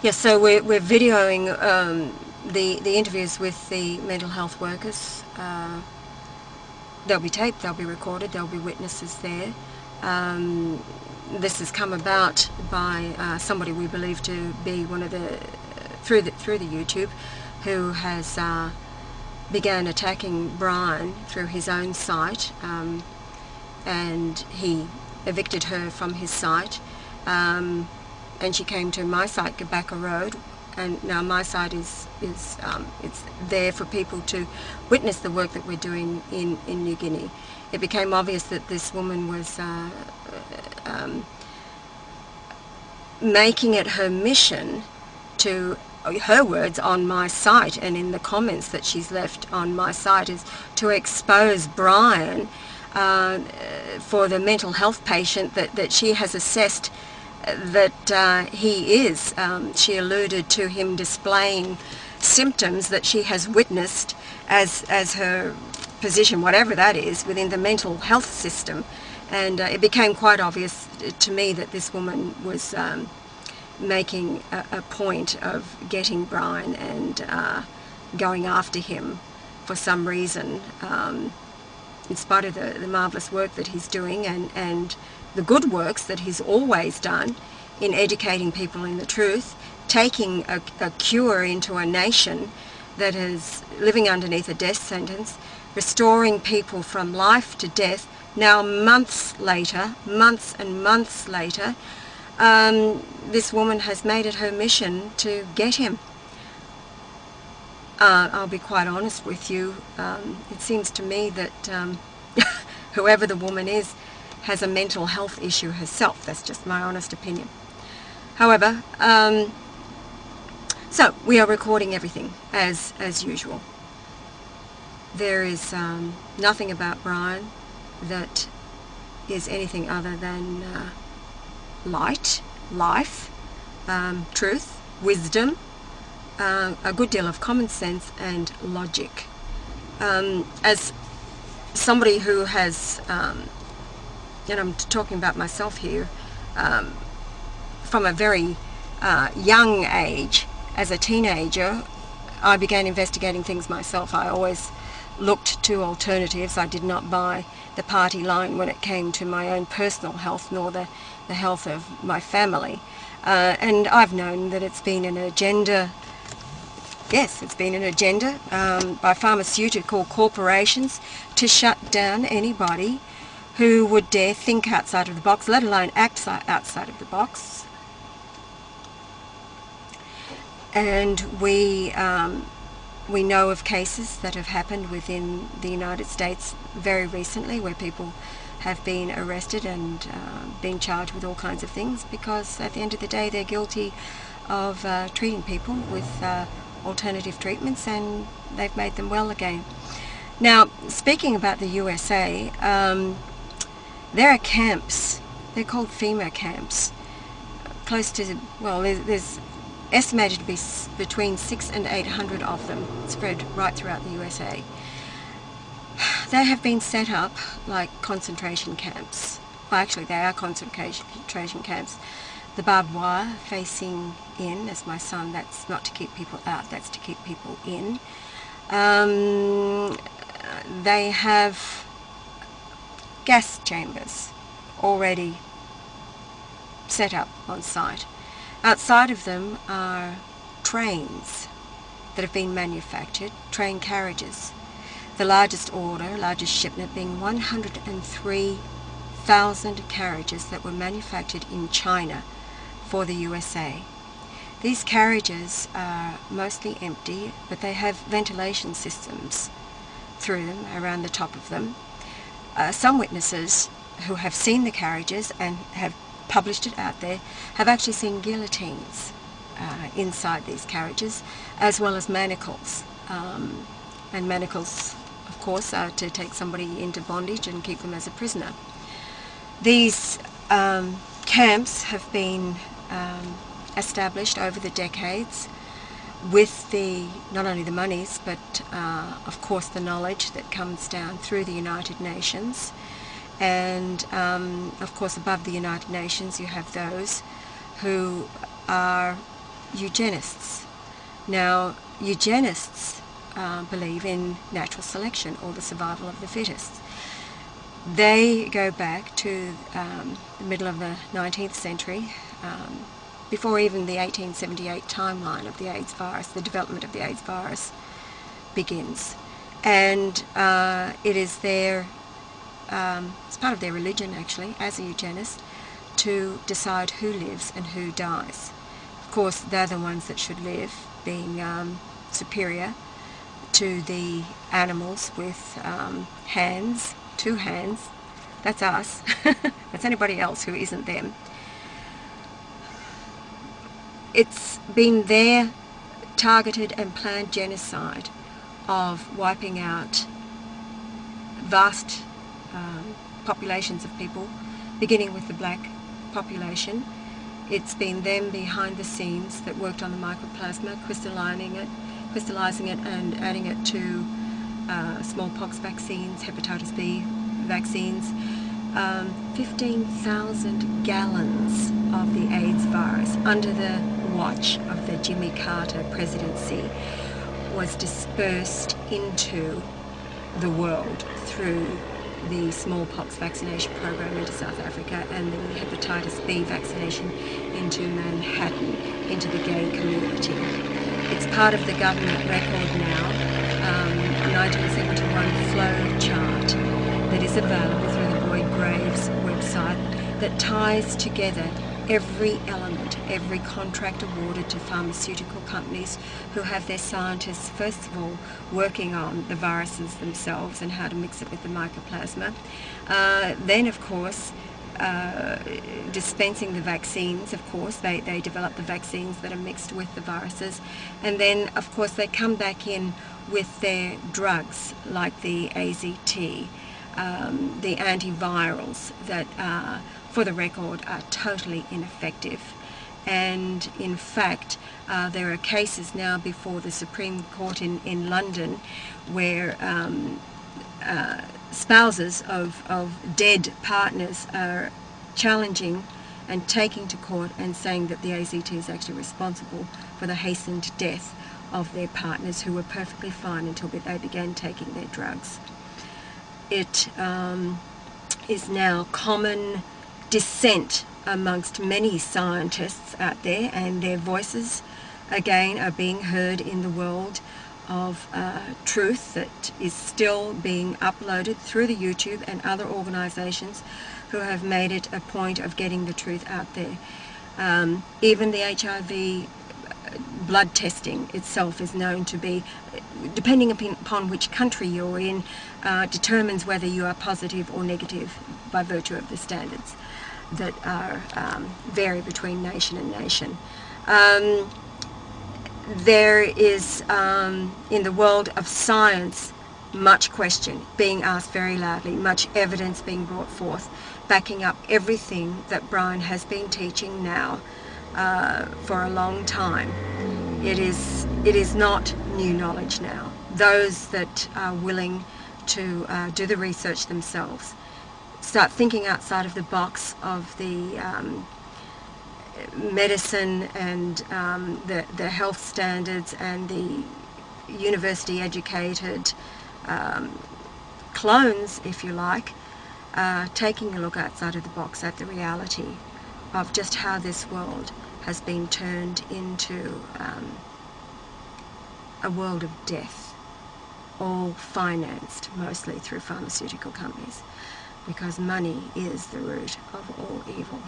Yes, so we're videoing the interviews with the mental health workers. They'll be taped, they'll be recorded, there'll be witnesses there. This has come about by somebody we believe to be one of the through the YouTube, who has began attacking Brian through his own site, and he evicted her from his site, and she came to my site, Gabaka Road, and now my site is it's there for people to witness the work that we're doing in New Guinea. It became obvious that this woman was making it her mission to, her words on my site and in the comments that she's left on my site, is to expose Brian for the mental health patient that she has assessed that he is. She alluded to him displaying symptoms that she has witnessed as her position, whatever that is, within the mental health system. And it became quite obvious to me that this woman was making a point of getting Brian and going after him for some reason, in spite of the marvellous work that he's doing and the good works that he's always done in educating people in the truth, taking a cure into a nation that is living underneath a death sentence, restoring people from life to death. Now months and months later, this woman has made it her mission to get him. I'll be quite honest with you, it seems to me that whoever the woman is has a mental health issue herself. That's just my honest opinion. However, so we are recording everything as usual. There is nothing about Brian that is anything other than light, life, truth, wisdom, a good deal of common sense and logic. As somebody who has, and I'm talking about myself here, from a very young age, as a teenager, I began investigating things myself. I always looked to alternatives. I did not buy the party line when it came to my own personal health, nor the health of my family. And I've known that it's been an agenda, yes, it's been an agenda by pharmaceutical corporations to shut down anybody who would dare think outside of the box, let alone act outside of the box. And we know of cases that have happened within the United States very recently where people have been arrested and been charged with all kinds of things because at the end of the day they're guilty of treating people with alternative treatments, and they've made them well again. Now, speaking about the USA, there are camps, they're called FEMA camps, close to, well, there's estimated to be between 600 and 800 of them spread right throughout the USA. They have been set up like concentration camps. Well, actually they are concentration camps. The barbed wire facing in, as my son, that's not to keep people out, that's to keep people in. They have gas chambers already set up on site. Outside of them are trains that have been manufactured, train carriages. The largest order, largest shipment being 103,000 carriages that were manufactured in China for the USA. These carriages are mostly empty, but they have ventilation systems through them, around the top of them. Some witnesses who have seen the carriages and have published it out there have actually seen guillotines inside these carriages, as well as manacles. And manacles, of course, are to take somebody into bondage and keep them as a prisoner. These camps have been established over the decades with not only the monies, but of course the knowledge that comes down through the United Nations. And of course above the United Nations you have those who are eugenists. Now, eugenists believe in natural selection or the survival of the fittest. They go back to the middle of the 19th century, before even the 1878 timeline of the AIDS virus, the development of the AIDS virus begins. And it is their, it's part of their religion actually, as a eugenist, to decide who lives and who dies. Of course, they're the ones that should live, being superior to the animals with hands, 2 hands. That's us. That's anybody else who isn't them. It's been their targeted and planned genocide of wiping out vast populations of people, beginning with the black population. It's been them behind the scenes that worked on the mycoplasma, crystallizing it and adding it to smallpox vaccines, hepatitis B vaccines. 15,000 gallons of the AIDS virus under the watch of the Jimmy Carter presidency was dispersed into the world through the smallpox vaccination program into South Africa and the hepatitis B vaccination into Manhattan, into the gay community. It's part of the government record now, 1971 flow chart that is available through the Boyd Graves website that ties together every element, every contract awarded to pharmaceutical companies who have their scientists, first of all, working on the viruses themselves and how to mix it with the mycoplasma. Then, of course, dispensing the vaccines, of course, they develop the vaccines that are mixed with the viruses. And then, of course, they come back in with their drugs, like the AZT, the antivirals that for the record, are totally ineffective. And in fact, there are cases now before the Supreme Court in London where spouses of dead partners are challenging and taking to court and saying that the AZT is actually responsible for the hastened death of their partners who were perfectly fine until they began taking their drugs. It is now common dissent amongst many scientists out there, and their voices again are being heard in the world of truth that is still being uploaded through the YouTube and other organizations who have made it a point of getting the truth out there. Even the HIV blood testing itself is known to be, depending upon which country you're in, determines whether you are positive or negative by virtue of the standards that are vary between nation and nation. There is, in the world of science, much question being asked very loudly, much evidence being brought forth, backing up everything that Brian has been teaching now for a long time. It is not new knowledge now. Those that are willing to do the research themselves, start thinking outside of the box of the medicine and the health standards and the university educated clones, if you like, taking a look outside of the box at the reality of just how this world has been turned into a world of death, all financed mostly through pharmaceutical companies, because money is the root of all evil.